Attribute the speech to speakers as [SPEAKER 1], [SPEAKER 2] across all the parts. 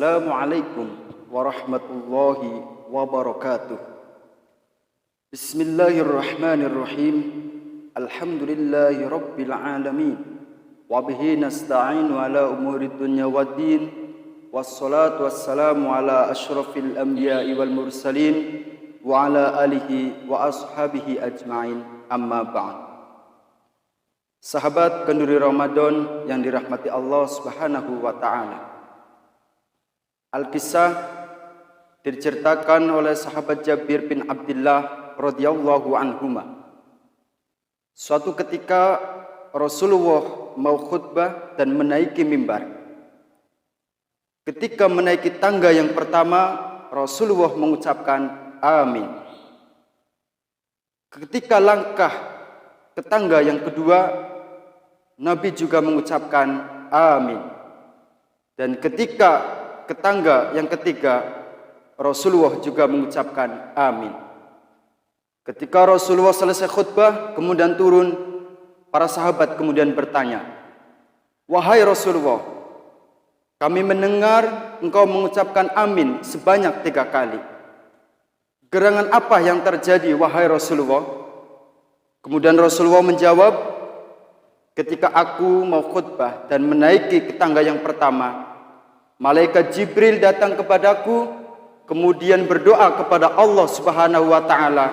[SPEAKER 1] Assalamualaikum warahmatullahi wabarakatuh. Bismillahirrahmanirrahim. Alhamdulillahi rabbil alamin. Wabihi nasta'inu ala umuri dunya waddin. Wassalatu wassalamu ala ashrafil anbiya'i wal mursalin wa ala alihi wa ashabihi ajma'in. Amma ba'd. Sahabat kenduri Ramadan yang dirahmati Allah Subhanahu wa taala. Al-Kisah diceritakan oleh sahabat Jabir bin Abdullah radhiyallahu anhuma. Suatu ketika Rasulullah mau khutbah dan menaiki mimbar. Ketika menaiki tangga yang pertama, Rasulullah mengucapkan amin. Ketika langkah ke tangga yang kedua, Nabi juga mengucapkan amin. Dan ketika ke tangga yang ketiga, Rasulullah juga mengucapkan amin. Ketika Rasulullah selesai khutbah, kemudian turun, para sahabat kemudian bertanya, "Wahai Rasulullah, kami mendengar engkau mengucapkan amin sebanyak 3 kali. Gerangan apa yang terjadi, wahai Rasulullah?" Kemudian Rasulullah menjawab, "Ketika aku mau khutbah dan menaiki ke tangga yang pertama, malaikat Jibril datang kepadaku, kemudian berdoa kepada Allah Subhanahu wa taala,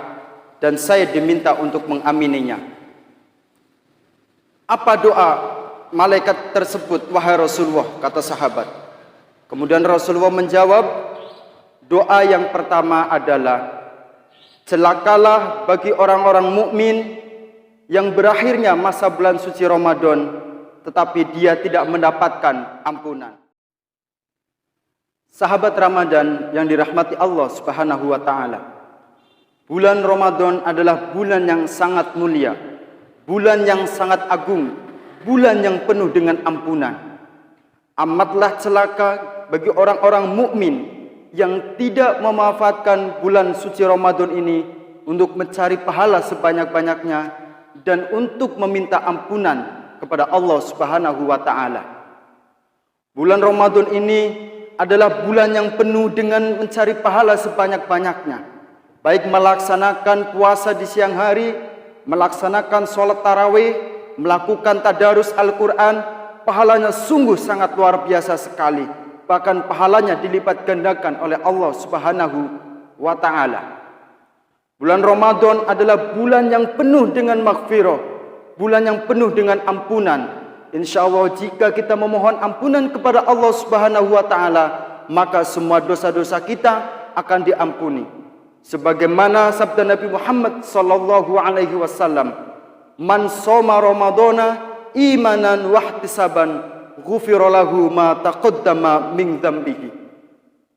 [SPEAKER 1] dan saya diminta untuk mengamininya." "Apa doa malaikat tersebut, wahai Rasulullah?" kata sahabat. Kemudian Rasulullah menjawab, doa yang pertama adalah, "Celakalah bagi orang-orang mukmin yang berakhirnya masa bulan suci Ramadan, tetapi dia tidak mendapatkan ampunan." Sahabat Ramadan yang dirahmati Allah Subhanahu wa taala. Bulan Ramadan adalah bulan yang sangat mulia, bulan yang sangat agung, bulan yang penuh dengan ampunan. Amatlah celaka bagi orang-orang mukmin yang tidak memanfaatkan bulan suci Ramadan ini untuk mencari pahala sebanyak-banyaknya dan untuk meminta ampunan kepada Allah Subhanahu wa taala. Bulan Ramadan ini adalah bulan yang penuh dengan mencari pahala sebanyak-banyaknya, baik melaksanakan puasa di siang hari, melaksanakan sholat tarawih, melakukan tadarus Al-Quran. Pahalanya sungguh sangat luar biasa sekali, bahkan pahalanya dilipat gandakan oleh Allah Subhanahu wa taala. Bulan Ramadan adalah bulan yang penuh dengan maghfirah, bulan yang penuh dengan ampunan. InsyaAllah jika kita memohon ampunan kepada Allah Subhanahu wa ta'ala, maka semua dosa-dosa kita akan diampuni. Sebagaimana sabda Nabi Muhammad sallallahu alaihi wasallam, "Man shoma Ramadana imanan wahtisaban, ghufira lahu ma taqaddama min dzambihi."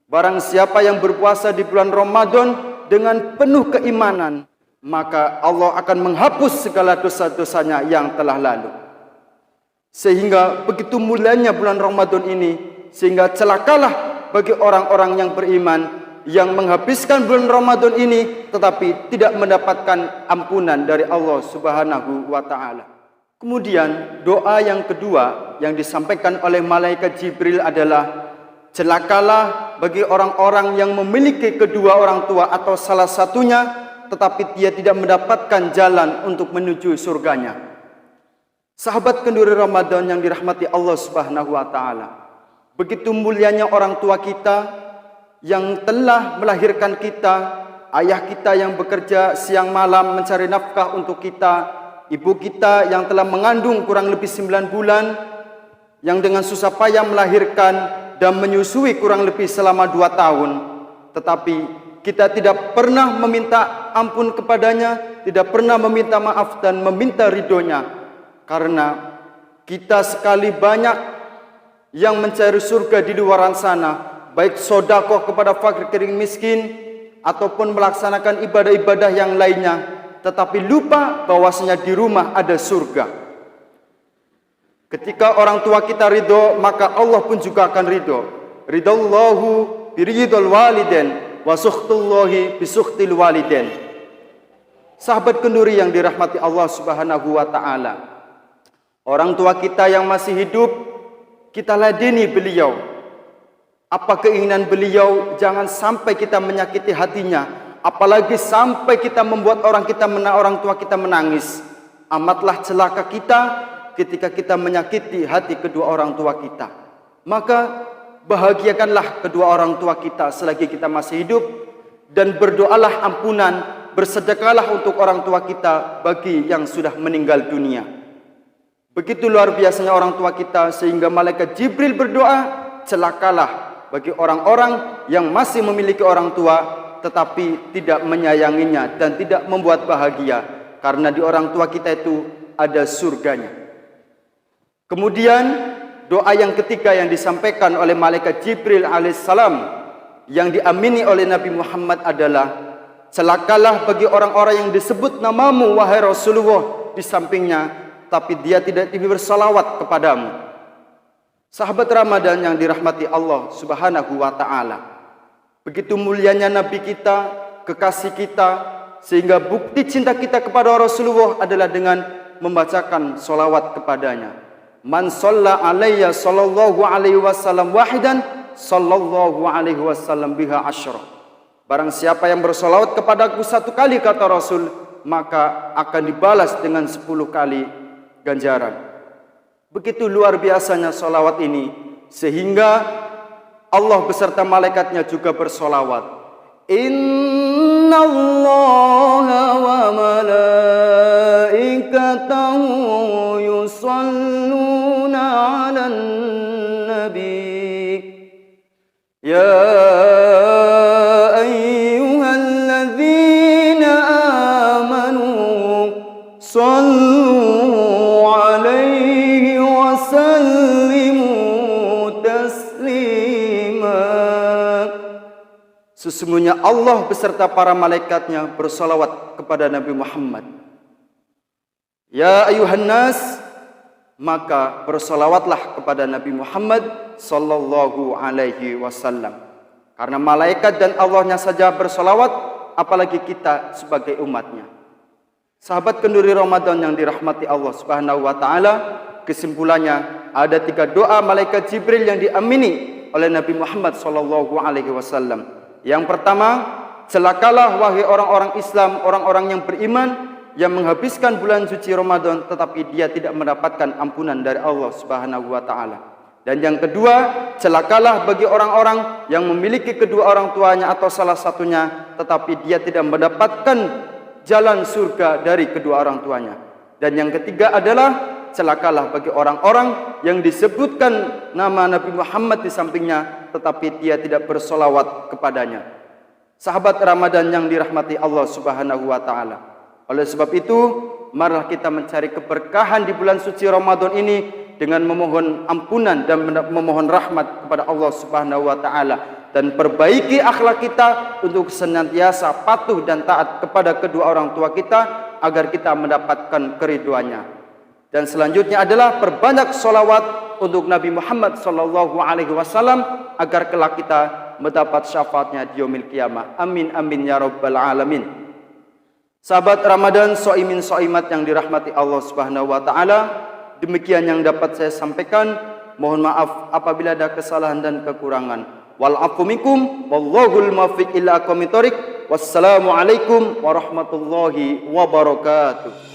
[SPEAKER 1] Barang siapa yang berpuasa di bulan Ramadan dengan penuh keimanan, maka Allah akan menghapus segala dosa-dosanya yang telah lalu. Sehingga begitu mulianya bulan Ramadan ini, sehingga celakalah bagi orang-orang yang beriman yang menghabiskan bulan Ramadan ini tetapi tidak mendapatkan ampunan dari Allah Subhanahu wa taala. Kemudian doa yang kedua yang disampaikan oleh malaikat Jibril adalah, celakalah bagi orang-orang yang memiliki kedua orang tua atau salah satunya tetapi dia tidak mendapatkan jalan untuk menuju surganya. Sahabat kenduri Ramadan yang dirahmati Allah Subhanahu wa taala. Begitu mulianya orang tua kita yang telah melahirkan kita, ayah kita yang bekerja siang malam mencari nafkah untuk kita, ibu kita yang telah mengandung kurang lebih 9 bulan, yang dengan susah payah melahirkan dan menyusui kurang lebih selama 2 tahun. Tetapi kita tidak pernah meminta ampun kepadanya, tidak pernah meminta maaf dan meminta ridhonya. Karena kita sekali banyak yang mencari surga di luar sana, baik sedekah kepada fakir kering miskin ataupun melaksanakan ibadah-ibadah yang lainnya, tetapi lupa bahwasanya di rumah ada surga. Ketika orang tua kita ridho, maka Allah pun juga akan ridho. Ridallahu biridul waliden wa sukhtullahi bisukhtil waliden. Sahabat kenduri yang dirahmati Allah Subhanahu wa taala. Orang tua kita yang masih hidup, kita ladeni beliau. Apa keinginan beliau? Jangan sampai kita menyakiti hatinya, apalagi sampai kita membuat orang tua kita menangis. Amatlah celaka kita ketika kita menyakiti hati kedua orang tua kita. Maka bahagiakanlah kedua orang tua kita selagi kita masih hidup, dan berdoalah ampunan, bersedekahlah untuk orang tua kita bagi yang sudah meninggal dunia. Begitu luar biasanya orang tua kita sehingga malaikat Jibril berdoa, celakalah bagi orang-orang yang masih memiliki orang tua tetapi tidak menyayanginya dan tidak membuat bahagia, karena di orang tua kita itu ada surganya. Kemudian doa yang ketiga yang disampaikan oleh malaikat Jibril alaihissalam yang diamini oleh Nabi Muhammad adalah, celakalah bagi orang-orang yang disebut namamu wahai Rasulullah di sampingnya, tapi dia tidak bersalawat kepadamu. Sahabat Ramadan yang dirahmati Allah Subhanahu wa ta'ala, begitu mulianya Nabi kita, kekasih kita, sehingga bukti cinta kita kepada Rasulullah adalah dengan membacakan solawat kepadanya. Man shalla alayya sallallahu alaihi wasallam wahidan, sallallahu alaihi wasallam biha asyra. Barang siapa yang bersolawat kepadaku satu kali, kata Rasul, maka akan dibalas dengan 10 kali ganjaran. Begitu luar biasanya solawat ini, sehingga Allah beserta malaikatnya juga bersolawat. Inna Allaha wa malaikatahu yusalluna 'alan nabi. Ya ayyuhalladzina amanu sallu Sesungguhnya Allah beserta para malaikatnya bersolawat kepada Nabi Muhammad. Ya ayuhan nas, maka bersolawatlah kepada Nabi Muhammad sallallahu alaihi wasallam. Karena malaikat dan Allahnya saja bersolawat, apalagi kita sebagai umatnya. Sahabat kenduri Ramadan yang dirahmati Allah Subhanahu wa ta'ala, kesimpulannya ada 3 doa malaikat Jibril yang diamini oleh Nabi Muhammad sallallahu alaihi wasallam. Yang pertama, celakalah wahai orang-orang Islam, orang-orang yang beriman yang menghabiskan bulan suci Ramadan tetapi dia tidak mendapatkan ampunan dari Allah Subhanahu wa ta'ala. Dan yang kedua, celakalah bagi orang-orang yang memiliki kedua orang tuanya atau salah satunya tetapi dia tidak mendapatkan jalan surga dari kedua orang tuanya. Dan yang ketiga adalah celakalah bagi orang-orang yang disebutkan nama Nabi Muhammad di sampingnya tetapi dia tidak bersolawat kepadanya. Sahabat Ramadan yang dirahmati Allah Subhanahu wa ta'ala, oleh sebab itu marilah kita mencari keberkahan di bulan suci Ramadan ini dengan memohon ampunan dan memohon rahmat kepada Allah Subhanahu wa ta'ala, dan perbaiki akhlak kita untuk senantiasa patuh dan taat kepada kedua orang tua kita agar kita mendapatkan keriduannya. Dan selanjutnya adalah perbanyak solawat untuk Nabi Muhammad sallallahu alaihi wasallam agar kelak kita mendapat syafaatnya di yaumil qiyamah. Amin amin ya rabbal alamin. Sahabat Ramadan, soimin soimat yang dirahmati Allah Subhanahu wa ta'ala, demikian yang dapat saya sampaikan. Mohon maaf apabila ada kesalahan dan kekurangan. Wal afu minkum wallahul muwaffiq ila aqwamit thoriq. Wassalamualaikum warahmatullahi wabarakatuh.